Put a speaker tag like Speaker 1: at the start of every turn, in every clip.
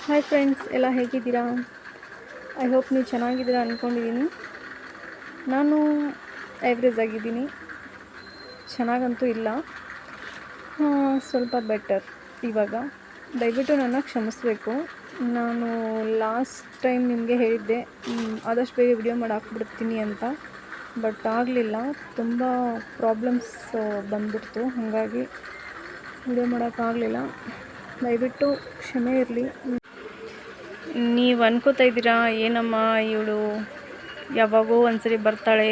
Speaker 1: Hi friends, ಎಲ್ಲ ಹೇಗಿದ್ದೀರಾ? I hope ನೀವು ಚೆನ್ನಾಗಿದ್ದೀರಾ ಅಂದ್ಕೊಂಡಿದ್ದೀನಿ. ನಾನು ಆ್ಯಾವ್ರೇಜ್ ಆಗಿದ್ದೀನಿ, ಚೆನ್ನಾಗಂತೂ ಇಲ್ಲ, ಸ್ವಲ್ಪ ಬೆಟರ್ ಇವಾಗ. ದಯವಿಟ್ಟು ನನ್ನ ಕ್ಷಮಿಸಬೇಕು. ನಾನು ಲಾಸ್ಟ್ ಟೈಮ್ ನಿಮಗೆ ಹೇಳಿದ್ದೆ ಆದಷ್ಟು ಬೇಗ ವಿಡಿಯೋ ಮಾಡಿ ಹಾಕ್ಬಿಡ್ತೀನಿ ಅಂತ, ಬಟ್ ಆಗಲಿಲ್ಲ. ತುಂಬ ಪ್ರಾಬ್ಲಮ್ಸ್ ಬಂದ್ಬಿಡ್ತು, ಹಾಗಾಗಿ ವಿಡಿಯೋ ಮಾಡೋಕ್ಕಾಗಲಿಲ್ಲ. ದಯವಿಟ್ಟು ಕ್ಷಮೆ ಇರಲಿ. ನೀವು ಅನ್ಕೋತಾ ಇದ್ದೀರಾ, ಏನಮ್ಮ ಇವಳು ಯಾವಾಗೋ ಒಂದ್ಸರಿ ಬರ್ತಾಳೆ,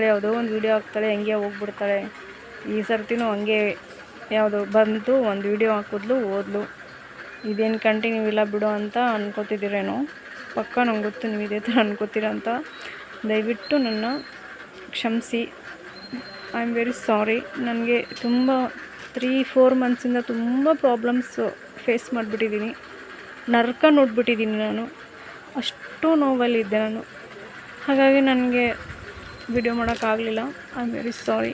Speaker 1: ಯಾವುದೋ ಒಂದು ವಿಡಿಯೋ ಹಾಕ್ತಾಳೆ, ಹಂಗೆ ಹೋಗ್ಬಿಡ್ತಾಳೆ. ಈ ಸರ್ತಿನೂ ಹಂಗೆ ಯಾವುದೋ ಬಂತು, ಒಂದು ವಿಡಿಯೋ ಹಾಕಿದ್ಲು, ಓದ್ಲು. ಇದೇನು ಕಂಟಿನ್ಯೂ ಇಲ್ಲ ಬಿಡು ಅಂತ ಅನ್ಕೋತಿದ್ದೀರೇನೋ. ಪಕ್ಕ ನಂಗೆ ಗೊತ್ತು ನೀವು ಇದೇ ಥರ ಅನ್ಕೋತೀರ ಅಂತ. ದಯವಿಟ್ಟು ನನ್ನ ಕ್ಷಮಿಸಿ. ಐ ಆಮ್ ವೆರಿ ಸಾರಿ. ನನಗೆ ತುಂಬ 3-4 ಮಂತ್ಸಿಂದ ತುಂಬ ಪ್ರಾಬ್ಲಮ್ಸು ಫೇಸ್ ಮಾಡಿಬಿಟ್ಟಿದ್ದೀನಿ. ನರಕ ನೋಡ್ಬಿಟ್ಟಿದ್ದೀನಿ ನಾನು. ಅಷ್ಟು ನೋವಲ್ಲಿದ್ದೆ ನಾನು. ಹಾಗಾಗಿ ನನಗೆ ವಿಡಿಯೋ ಮಾಡೋಕ್ಕಾಗಲಿಲ್ಲ. I am very sorry.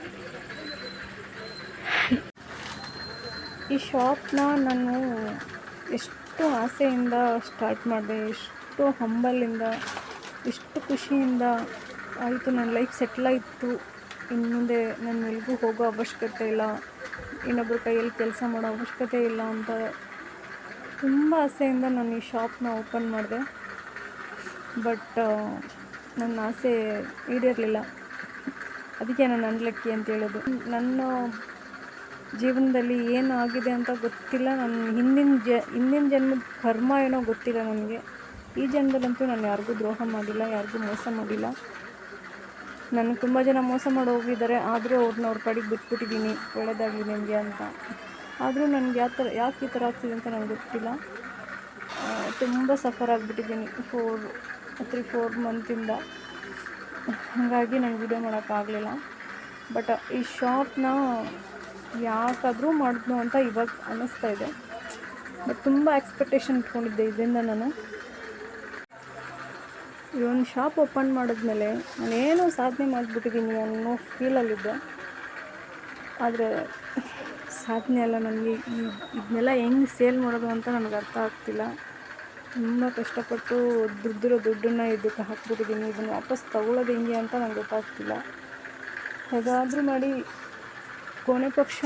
Speaker 1: ಈ ಶಾಪ್ನ ನಾನು ಎಷ್ಟು ಆಸೆಯಿಂದ ಸ್ಟಾರ್ಟ್ ಮಾಡಿದೆ, ಎಷ್ಟು ಹಂಬಲಿಂದ, ಎಷ್ಟು ಖುಷಿಯಿಂದ ಆಯಿತು. ನನ್ನ ಲೈಫ್ ಸೆಟ್ಲಾಯಿತು, ಇನ್ನು ಮುಂದೆ ನಾನು ಎಲ್ಲಿಗೂ ಹೋಗೋ ಅವಶ್ಯಕತೆ ಇಲ್ಲ, ಇನ್ನೊಬ್ಬರ ಕೈಯಲ್ಲಿ ಕೆಲಸ ಮಾಡೋ ಅವಶ್ಯಕತೆ ಇಲ್ಲ ಅಂತ ತುಂಬ ಆಸೆಯಿಂದ ನಾನು ಈ ಶಾಪ್ನ ಓಪನ್ ಮಾಡಿದೆ. ಬಟ್ ನನ್ನ ಆಸೆ ಈಡೇರಲಿಲ್ಲ. ಅದಕ್ಕೆ ನಾನು ಅನ್ಲಕ್ಕಿ ಅಂತ ಹೇಳೋದು. ನನ್ನ ಜೀವನದಲ್ಲಿ ಏನು ಆಗಿದೆ ಅಂತ ಗೊತ್ತಿಲ್ಲ. ನನ್ನ ಹಿಂದಿನ ಜನ್ಮದ ಕರ್ಮ ಏನೋ ಗೊತ್ತಿಲ್ಲ ನನಗೆ. ಈ ಜನ್ಮದಲ್ಲಂತೂ ನಾನು ಯಾರಿಗೂ ದ್ರೋಹ ಮಾಡಿಲ್ಲ, ಯಾರಿಗೂ ಮೋಸ ಮಾಡಿಲ್ಲ. ನನಗೆ ತುಂಬ ಜನ ಮೋಸ ಮಾಡಿ ಹೋಗಿದ್ದಾರೆ, ಆದರೂ ಅವ್ರನ್ನ ಅವ್ರ ಪಾಡಿಗೆ ಬಿಟ್ಬಿಟ್ಟಿದ್ದೀನಿ, ಒಳ್ಳೆಯದಾಗಲಿ ನಿಮಗೆ ಅಂತ. ಆದರೂ ನನಗೆ ಯಾಕೆ ಈ ಥರ ಆಗ್ತಿದೆ ಅಂತ ನನಗೆ ಗೊತ್ತಿಲ್ಲ. ತುಂಬ ಸಫರ್ ಆಗಿಬಿಟ್ಟಿದ್ದೀನಿ 3-4 ಮಂತಿಂದ. ಹಾಗಾಗಿ ನಂಗೆ ವಿಡಿಯೋ ಮಾಡೋಕ್ಕಾಗಲಿಲ್ಲ. ಬಟ್ ಈ ಶಾಪ್ನ ಯಾಕಾದರೂ ಮಾಡಿದ್ನು ಅಂತ ಇವಾಗ ಅನ್ನಿಸ್ತಾ ಇದೆ. ಬಟ್ ತುಂಬ ಎಕ್ಸ್ಪೆಕ್ಟೇಷನ್ ಇಟ್ಕೊಂಡಿದ್ದೆ ಇದರಿಂದ ನಾನು. ಈ ಒಂದು ಶಾಪ್ ಓಪನ್ ಮಾಡಿದ್ಮೇಲೆ ನಾನೇನೋ ಸಾಧನೆ ಮಾಡಿಬಿಟ್ಟಿದ್ದೀನಿ ಅನ್ನೋ ಫೀಲಲ್ಲಿದ್ದೆ. ಆದರೆ ಸಾಧನೆ ಅಲ್ಲ, ನನಗೆ ಇದನ್ನೆಲ್ಲ ಹೆಂಗೆ ಸೇಲ್ ಮಾಡೋದು ಅಂತ ನನಗೆ ಅರ್ಥ ಆಗ್ತಿಲ್ಲ. ತುಂಬ ಕಷ್ಟಪಟ್ಟು ದುಡ್ಡನ್ನು ಇದಕ್ಕೆ ಹಾಕ್ಬಿಟ್ಟಿದ್ದೀನಿ. ಇದನ್ನು ವಾಪಸ್ ತಗೊಳ್ಳೋದು ಹೆಂಗೆ ಅಂತ ನನಗೆ ಗೊತ್ತಾಗ್ತಿಲ್ಲ. ಹೇಗಾದರೂ ಮಾಡಿ ಕೊನೆ ಪಕ್ಷ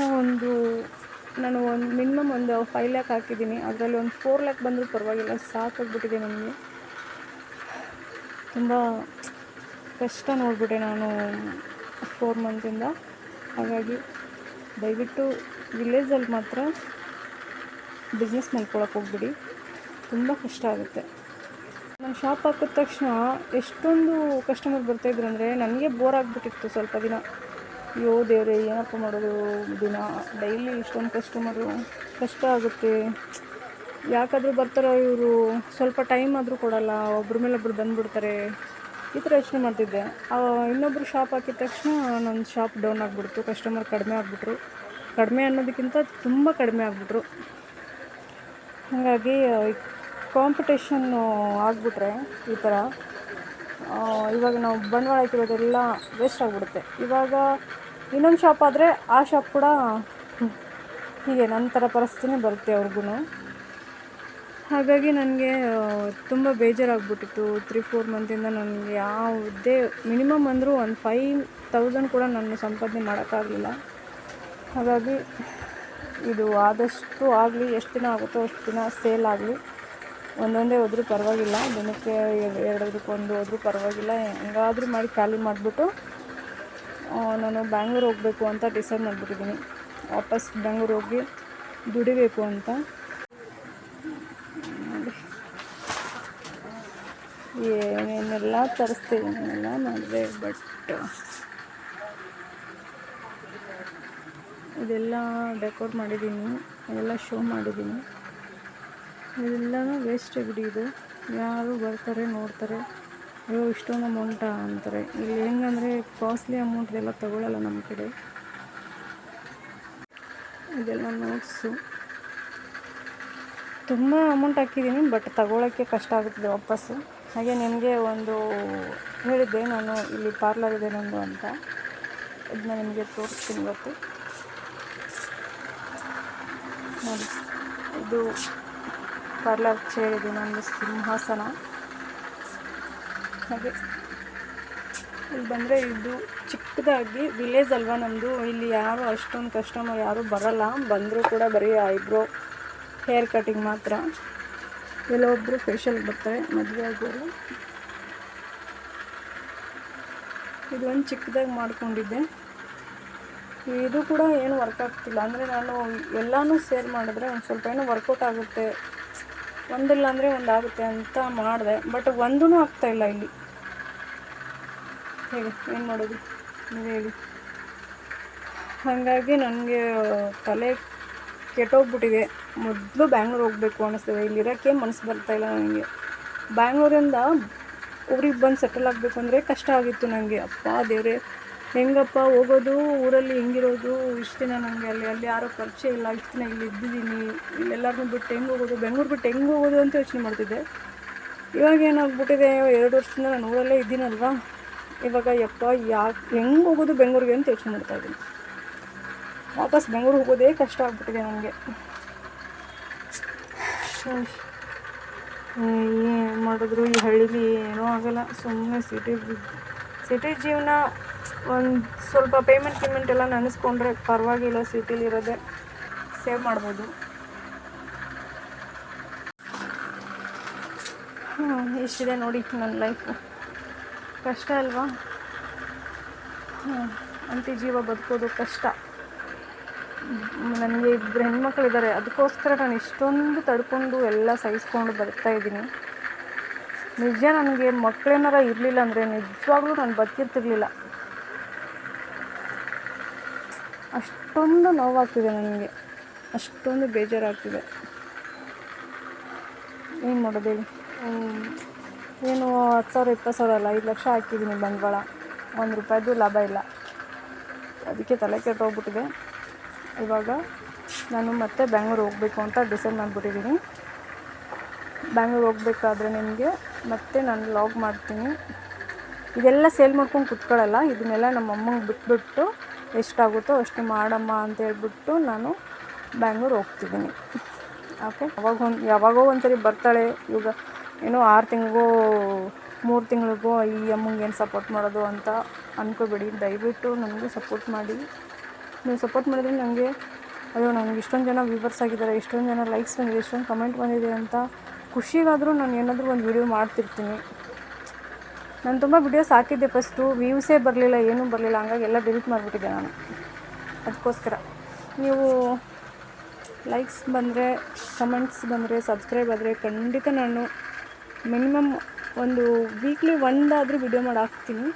Speaker 1: ನಾನು ಮಿನಿಮಮ್ ಒಂದು 5 ಲ್ಯಾಕ್ ಹಾಕಿದ್ದೀನಿ. ಅದರಲ್ಲಿ ಒಂದು 4 ಲ್ಯಾಕ್ ಬಂದರೂ ಪರವಾಗಿಲ್ಲ, ಸಾಕಾಗ್ಬಿಟ್ಟಿದೆ ನನಗೆ. ತುಂಬ ಕಷ್ಟ ನೋಡಿಬಿಟ್ಟೆ ನಾನು 4 ಮಂತಿಂದ. ಹಾಗಾಗಿ ದಯವಿಟ್ಟು ವಿಲೇಜಲ್ಲಿ ಮಾತ್ರ ಬಿಸ್ನೆಸ್ ಮಾಡ್ಕೊಳಕ್ಕೆ ಹೋಗ್ಬಿಡಿ, ತುಂಬ ಕಷ್ಟ ಆಗುತ್ತೆ. ನಾನು ಶಾಪ್ ಹಾಕಿದ ತಕ್ಷಣ ಎಷ್ಟೊಂದು ಕಸ್ಟಮರ್ ಬರ್ತಾಯಿದ್ರು ಅಂದರೆ ನನಗೆ ಬೋರ್ ಆಗಿಬಿಟ್ಟಿತ್ತು ಸ್ವಲ್ಪ ದಿನ. ಅಯ್ಯೋ ದೇವರೇ, ಏನಪ್ಪ ಮಾಡೋದು ದಿನ ಡೈಲಿ ಇಷ್ಟೊಂದು ಕಸ್ಟಮರು, ಕಷ್ಟ ಆಗುತ್ತೆ. ಯಾಕಾದರೂ ಬರ್ತಾರೋ ಇವರು, ಸ್ವಲ್ಪ ಟೈಮ್ ಆದರೂ ಕೊಡೋಲ್ಲ, ಒಬ್ಬರ ಮೇಲೆ ಒಬ್ಬರು ಬಂದುಬಿಡ್ತಾರೆ, ಈ ಥರ ಯೋಚನೆ ಮಾಡ್ತಿದ್ದೆ. ಇನ್ನೊಬ್ಬರು ಶಾಪ್ ಹಾಕಿದ ತಕ್ಷಣ ನನ್ನ ಶಾಪ್ ಡೌನ್ ಆಗಿಬಿಡ್ತು, ಕಸ್ಟಮರ್ ಕಡಿಮೆ ಆಗಿಬಿಟ್ರು. ಕಡಿಮೆ ಅನ್ನೋದಕ್ಕಿಂತ ತುಂಬ ಕಡಿಮೆ ಆಗಿಬಿಟ್ರು. ಹಾಗಾಗಿ ಕಾಂಪಿಟೇಷನ್ನು ಆಗಿಬಿಟ್ರೆ ಈ ಥರ ಇವಾಗ ನಾವು ಬಂಡವಾಳ ಹಾಕಿರೋದೆಲ್ಲ ವೇಸ್ಟ್ ಆಗಿಬಿಡುತ್ತೆ. ಇವಾಗ ಇನ್ನೊಂದು ಶಾಪ್ ಆದರೆ ಆ ಶಾಪ್ ಕೂಡ ಹೀಗೆ ನನ್ನ ಥರ ಪರಿಸ್ಥಿತಿನೇ ಬರುತ್ತೆ ಅವ್ರಿಗೂ. ಹಾಗಾಗಿ ನನಗೆ ತುಂಬ ಬೇಜಾರಾಗ್ಬಿಟ್ಟಿತ್ತು. 3-4 ಮಂತಿಂದ ನನಗೆ ಯಾವುದೇ ಮಿನಿಮಮ್ ಅಂದರೂ ಒಂದು 5,000 ಕೂಡ ನಾನು ಸಂಪಾದನೆ ಮಾಡೋಕ್ಕಾಗಲಿಲ್ಲ. ಹಾಗಾಗಿ ಇದು ಆದಷ್ಟು ಆಗಲಿ, ಎಷ್ಟು ದಿನ ಆಗುತ್ತೋ ಅಷ್ಟು ದಿನ ಸೇಲ್ ಆಗಲಿ. ಒಂದೊಂದೇ ಹೋದರೂ ಪರವಾಗಿಲ್ಲ, ದಿನಕ್ಕೆ 2 ಹೋದರೂ ಪರವಾಗಿಲ್ಲ, ಹೆಂಗಾದರೂ ಮಾಡಿ ಖಾಲಿ ಮಾಡಿಬಿಟ್ಟು ನಾನು ಬ್ಯಾಂಗ್ಳೂರು ಹೋಗಬೇಕು ಅಂತ ಡಿಸೈಡ್ ಮಾಡಿಬಿಟ್ಟಿದ್ದೀನಿ. ವಾಪಸ್ ಬೆಂಗ್ಳೂರು ಹೋಗಿ ದುಡಿಬೇಕು ಅಂತ. ಏನೇನೆಲ್ಲ ತರಿಸ್ತೀನಿ, ಏನೆಲ್ಲ ಮಾಡಿದೆ. ಬಟ್ ಇದೆಲ್ಲ ಡೆಕೋರ್ ಮಾಡಿದ್ದೀನಿ, ಇದೆಲ್ಲ ಶೋ ಮಾಡಿದ್ದೀನಿ. ಇದೆಲ್ಲನೂ ವೇಸ್ಟೇ ಬಿಡಿ. ಇದು ಯಾರು ಬರ್ತಾರೆ ನೋಡ್ತಾರೆ, ಅಯ್ಯೋ ಇಷ್ಟೊಂದು ಅಮೌಂಟಾ ಅಂತಾರೆ. ಇಲ್ಲಿ ಹೆಂಗಂದರೆ ಕಾಸ್ಟ್ಲಿ ಅಮೌಂಟ್ದೆಲ್ಲ ತಗೊಳ್ಳಲ್ಲ ನಮ್ಮ ಕಡೆ. ಇದೆಲ್ಲ ನೋಟ್ಸು, ತುಂಬ ಅಮೌಂಟ್ ಹಾಕಿದ್ದೀನಿ, ಬಟ್ ತಗೊಳ್ಳೋಕ್ಕೆ ಕಷ್ಟ ಆಗುತ್ತದೆ ವಾಪಸ್ಸು. ಹಾಗೆ ನಿಮಗೆ ಒಂದು ಹೇಳಿದ್ದೆ ನಾನು, ಇಲ್ಲಿ ಪಾರ್ಲರ್ ಇದೆ ನಂದು ಅಂತ, ಇದನ್ನ ನಿಮಗೆ ತೋರಿಸ್ತೀನಿ ಇವತ್ತು ನೋಡಿ. ಇದು ಪಾರ್ಲರ್ ಚೇರ್, ಇದು ನನ್ನ ಸಿಂಹಾಸನ. ಹಾಗೆ ಇಲ್ಲಿ ಬಂದರೆ ಇದು ಚಿಕ್ಕದಾಗಿ ವಿಲೇಜ್ ಅಲ್ವಾ ನಮ್ಮದು, ಇಲ್ಲಿ ಯಾರು ಅಷ್ಟೊಂದು ಕಸ್ಟಮರ್ ಯಾರೂ ಬರೋಲ್ಲ. ಬಂದರೂ ಕೂಡ ಬರೀ ಐಬ್ರೋ ಹೇರ್ ಕಟಿಂಗ್ ಮಾತ್ರ. ಕೆಲವೊಬ್ಬರು ಫೇಶಿಯಲ್ ಬರ್ತಾರೆ ಮದುವೆ ಆಗೋರು. ಇದು ಒಂದು ಚಿಕ್ಕದಾಗಿ ಮಾಡ್ಕೊಂಡಿದ್ದೆ. ಇದು ಕೂಡ ಏನು ವರ್ಕ್ ಆಗ್ತಿಲ್ಲ. ಅಂದರೆ ನಾನು ಎಲ್ಲನೂ ಸೇರ್ ಮಾಡಿದ್ರೆ ಒಂದು ಸ್ವಲ್ಪ ಏನೋ ವರ್ಕೌಟ್ ಆಗುತ್ತೆ, ಒಂದಿಲ್ಲ ಅಂದರೆ ಒಂದು ಆಗುತ್ತೆ ಅಂತ ಮಾಡಿದೆ. ಬಟ್ ಒಂದೂ ಆಗ್ತಾಯಿಲ್ಲ ಇಲ್ಲಿ. ಹೇಳಿ ಏನು ಮಾಡೋದು ನೀವು ಹೇಳಿ. ಹಾಗಾಗಿ ನನಗೆ ತಲೆ ಕೆಟ್ಟೋಗ್ಬಿಟ್ಟಿದೆ. ಮೊದಲು ಬ್ಯಾಂಗ್ಳೂರು ಹೋಗಬೇಕು ಅನ್ನಿಸ್ತಿದೆ. ಇಲ್ಲಿರೋಕ್ಕೆ ಮನಸ್ಸು ಬರ್ತಾಯಿಲ್ಲ ನನಗೆ. ಬ್ಯಾಂಗ್ಳೂರಿಂದ ಊರಿಗೆ ಬಂದು ಸೆಟಲ್ ಆಗಬೇಕು ಅಂದರೆ ಕಷ್ಟ ಆಗಿತ್ತು ನನಗೆ. ಅಪ್ಪ ದೇವರೇ, ಹೆಂಗಪ್ಪ ಹೋಗೋದು, ಊರಲ್ಲಿ ಹೆಂಗಿರೋದು, ಇಷ್ಟು ದಿನ ನನಗೆ ಅಲ್ಲಿ ಯಾರೋ ಪರಿಚಯ ಇಲ್ಲ, ಇಷ್ಟು ದಿನ ಇಲ್ಲಿ ಇದ್ದಿದ್ದೀನಿ, ಇಲ್ಲೆಲ್ಲರನ್ನೂ ಬಿಟ್ಟು ಹೆಂಗೆ ಹೋಗೋದು, ಬೆಂಗಳೂರು ಬಿಟ್ಟು ಹೆಂಗೆ ಹೋಗೋದು ಅಂತ ಯೋಚನೆ ಮಾಡ್ತಿದ್ದೆ. ಇವಾಗ ಏನಾಗ್ಬಿಟ್ಟಿದೆ, 2 ವರ್ಷದಿಂದ ನಾನು ಊರಲ್ಲೇ ಇದ್ದೀನಲ್ವಾ, ಇವಾಗ ಯಪ್ಪ ಹೆಂಗೆ ಹೋಗೋದು ಬೆಂಗಳೂರಿಗೆ ಅಂತ ಯೋಚನೆ ಮಾಡ್ತಾಯಿದ್ದೀನಿ. ವಾಪಸ್ ಬೆಂಗಳೂರು ಹೋಗೋದೇ ಕಷ್ಟ ಆಗ್ಬಿಟ್ಟಿದೆ ನನಗೆ. ಏನು ಮಾಡಿದ್ರು ಈ ಹಳ್ಳಿಲಿ ಏನೂ ಆಗೋಲ್ಲ. ಸುಮ್ಮನೆ ಸಿಟಿ ಜೀವನ ಒಂದು ಸ್ವಲ್ಪ ಪೇಮೆಂಟ್ ಎಲ್ಲ ನೆನೆಸ್ಕೊಂಡ್ರೆ ಪರವಾಗಿಲ್ಲ. ಸಿಟಿಲಿರೋದೇ ಸೇವ್ ಮಾಡ್ಬೋದು. ಇಷ್ಟಿದೆ ನೋಡಿ ನನ್ನ ಲೈಫು. ಕಷ್ಟ ಅಲ್ವಾ? ಅಂಟಿ ಜೀವ ಬದುಕೋದು ಕಷ್ಟ. ನನಗೆ 2 ಹೆಣ್ಮಕ್ಳಿದ್ದಾರೆ, ಅದಕ್ಕೋಸ್ಕರ ನಾನು ಇಷ್ಟೊಂದು ತಡ್ಕೊಂಡು ಎಲ್ಲ ಸಹಿಸ್ಕೊಂಡು ಬರ್ತಾಯಿದ್ದೀನಿ. ನಿಜ ನನಗೆ ಮಕ್ಕಳೇನಾರ ಇರಲಿಲ್ಲ ಅಂದರೆ ನಿಜವಾಗ್ಲೂ ನಾನು ಬದುಕಿರ್ತಿರ್ಲಿಲ್ಲ. ಅಷ್ಟೊಂದು ನೋವಾಗ್ತಿದೆ ನನಗೆ, ಅಷ್ಟೊಂದು ಬೇಜಾರಾಗ್ತಿದೆ. ಏನು ಮಾಡೋದು ಹೇಳಿ. ಏನು 10,000 20,000 ಅಲ್ಲ, 5 ಲಕ್ಷ ಹಾಕಿದ್ದೀನಿ ಬಂಡವಾಳ, 1 ರೂಪಾಯಿದು ಲಾಭ ಇಲ್ಲ. ಅದಕ್ಕೆ ತಲೆ ಕೆಟ್ಟೋಗ್ಬಿಟ್ಟಿದೆ. ಇವಾಗ ನಾನು ಮತ್ತೆ ಬೆಂಗಳೂರು ಹೋಗಬೇಕು ಅಂತ ಡಿಸೈಡ್ ಮಾಡಿಬಿಟ್ಟಿದ್ದೀನಿ. ಬೆಂಗಳೂರು ಹೋಗ್ಬೇಕಾದ್ರೆ ನಿಮಗೆ ಮತ್ತೆ ನಾನು ವ್ಲಾಗ್ ಮಾಡ್ತೀನಿ. ಇದೆಲ್ಲ ಸೇಲ್ ಮಾಡ್ಕೊಂಡು ಕುತ್ಕೊಳ್ಳಲ್ಲ. ಇದನ್ನೆಲ್ಲ ನಮ್ಮ ಅಮ್ಮಂಗೆ ಬಿಟ್ಬಿಟ್ಟು ಎಷ್ಟಾಗುತ್ತೋ ಅಷ್ಟು ಮಾಡಮ್ಮ ಅಂತ ಹೇಳ್ಬಿಟ್ಟು ನಾನು ಬೆಂಗಳೂರು ಹೋಗ್ತಿದ್ದೀನಿ. ಓಕೆ, ಯಾವಾಗೋ ಒಂದ್ಸರಿ ಬರ್ತಾಳೆ. ಇವಾಗ ಏನೋ 6 ತಿಂಗಳಿಗೋ 3 ತಿಂಗಳಿಗೋ ಈ ಅಮ್ಮಂಗೆ ಏನು ಸಪೋರ್ಟ್ ಮಾಡೋದು ಅಂತ ಅಂದ್ಕೋಬೇಡಿ. ದಯವಿಟ್ಟು ನನಗೂ ಸಪೋರ್ಟ್ ಮಾಡಿ. ನೀವು ಸಪೋರ್ಟ್ ಮಾಡಿದ್ರೆ ನನಗೆ ನನಗೆ ಇಷ್ಟೊಂದು ಜನ ವ್ಯೂವರ್ಸ್ ಆಗಿದ್ದಾರೆ, ಇಷ್ಟೊಂದು ಜನ ಲೈಕ್ಸ್ ಬಂದಿದೆ, ಇಷ್ಟೊಂದು ಕಮೆಂಟ್ ಬಂದಿದೆ ಅಂತ ಖುಷಿಗಾದರೂ ನಾನು ಏನಾದರೂ ಒಂದು ವಿಡಿಯೋ ಮಾಡ್ತಿರ್ತೀನಿ. ನಾನು ತುಂಬ ವಿಡಿಯೋಸ್ ಹಾಕಿದ್ದೆ, ಫಸ್ಟು ವ್ಯೂಸೇ ಬರಲಿಲ್ಲ, ಏನೂ ಬರಲಿಲ್ಲ. ಹಂಗಾಗಿ ಎಲ್ಲ ಡಿಲೀಟ್ ಮಾಡಿಬಿಟ್ಟಿದ್ದೆ ನಾನು. ಅದಕ್ಕೋಸ್ಕರ ನೀವು ಲೈಕ್ಸ್ ಬಂದರೆ, ಕಮೆಂಟ್ಸ್ ಬಂದರೆ, ಸಬ್ಸ್ಕ್ರೈಬ್ ಆದರೆ ಖಂಡಿತ ನಾನು ಮಿನಿಮಮ್ ಒಂದು ವೀಕ್ಲಿ ಒಂದಾದರೂ ವಿಡಿಯೋ ಮಾಡಿ ಹಾಕ್ತೀನಿ.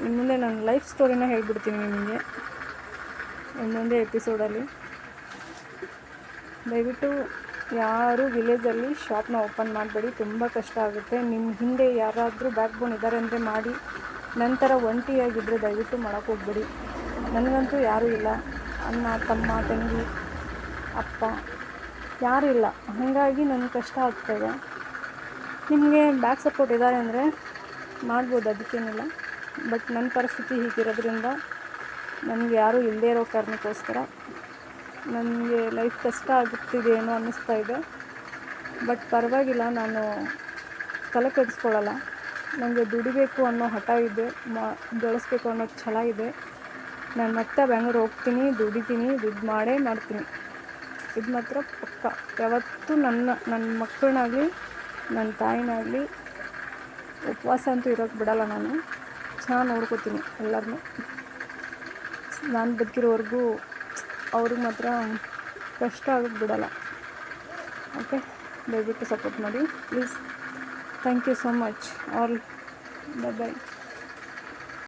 Speaker 1: ಇನ್ನು ಮುಂದೆ ನನ್ನ ಲೈಫ್ ಸ್ಟೋರಿನ ಹೇಳ್ಬಿಡ್ತೀನಿ ನಿಮಗೆ ಇನ್ನೊಂದೇ ಎಪಿಸೋಡಲ್ಲಿ. ದಯವಿಟ್ಟು ಯಾರೂ ವಿಲೇಜಲ್ಲಿ ಶಾಪ್ನ ಓಪನ್ ಮಾಡಬೇಡಿ, ತುಂಬ ಕಷ್ಟ ಆಗುತ್ತೆ. ನಿಮ್ಮ ಹಿಂದೆ ಯಾರಾದರೂ ಬ್ಯಾಕ್ ಬೋನ್ ಇದ್ದಾರೆ ಅಂದರೆ ಮಾಡಿ. ನಂತರ ಒಂಟಿಯಾಗಿದ್ದರೆ ದಯವಿಟ್ಟು ಮಾಡೋಕ್ಕೆ ಹೋಗ್ಬೇಡಿ. ನನಗಂತೂ ಯಾರೂ ಇಲ್ಲ, ಅಣ್ಣ ತಮ್ಮ ತಂಗಿ ಅಪ್ಪ ಯಾರೂ ಇಲ್ಲ. ಹಾಗಾಗಿ ನನಗೆ ಕಷ್ಟ ಆಗ್ತಾಯಿದೆ. ನಿಮಗೆ ಬ್ಯಾಕ್ ಸಪೋರ್ಟ್ ಇದ್ದಾರೆ ಅಂದರೆ ಮಾಡ್ಬೋದು, ಅದಕ್ಕೇನಿಲ್ಲ. ಬಟ್ ನನ್ನ ಪರಿಸ್ಥಿತಿ ಹೀಗಿರೋದ್ರಿಂದ ನನಗೆ ಯಾರೂ ಇಲ್ಲದೇ ಇರೋ ಕಾರಣಕ್ಕೋಸ್ಕರ ನನಗೆ ಲೈಫ್ ಕಷ್ಟ ಆಗುತ್ತಿದೆ ಏನೋ ಅನ್ನಿಸ್ತಾ ಇದೆ. ಬಟ್ ಪರವಾಗಿಲ್ಲ, ನಾನು ತಲೆ ಕೆಡಿಸ್ಕೊಳ್ಳಲ್ಲ. ನನಗೆ ದುಡಿಬೇಕು ಅನ್ನೋ ಹಠ ಇದೆ, ಗಳಿಸ್ಬೇಕು ಅನ್ನೋ ಛಲ ಇದೆ. ನಾನು ಮತ್ತೆ ಬೆಂಗಳೂರು ಹೋಗ್ತೀನಿ, ದುಡಿತೀನಿ, ದುಡ್ಡು ಮಾಡೇ ಮಾಡ್ತೀನಿ. ಇದು ಮಾತ್ರ ಪಕ್ಕ. ಯಾವತ್ತೂ ನನ್ನ ಮಕ್ಕಳನ್ನಾಗಲಿ ನನ್ನ ತಾಯಿನಾಗಲಿ ಉಪವಾಸ ಅಂತೂ ಇರೋಕ್ಕೆ ಬಿಡಲ್ಲ. ನಾನು ಚೆನ್ನಾಗಿ ನೋಡ್ಕೋತೀನಿ ಎಲ್ಲರನ್ನೂ. ನಾನು ಬದುಕಿರೋವರೆಗೂ ಅವ್ರಿಗೆ ಮಾತ್ರ ಕಷ್ಟ ಆಗೋಕ್ಕೆ ಬಿಡಲ್ಲ. ಓಕೆ, ದಯವಿಟ್ಟು ಸಪೋರ್ಟ್ ಮಾಡಿ please. Thank you so much all. Bye bye.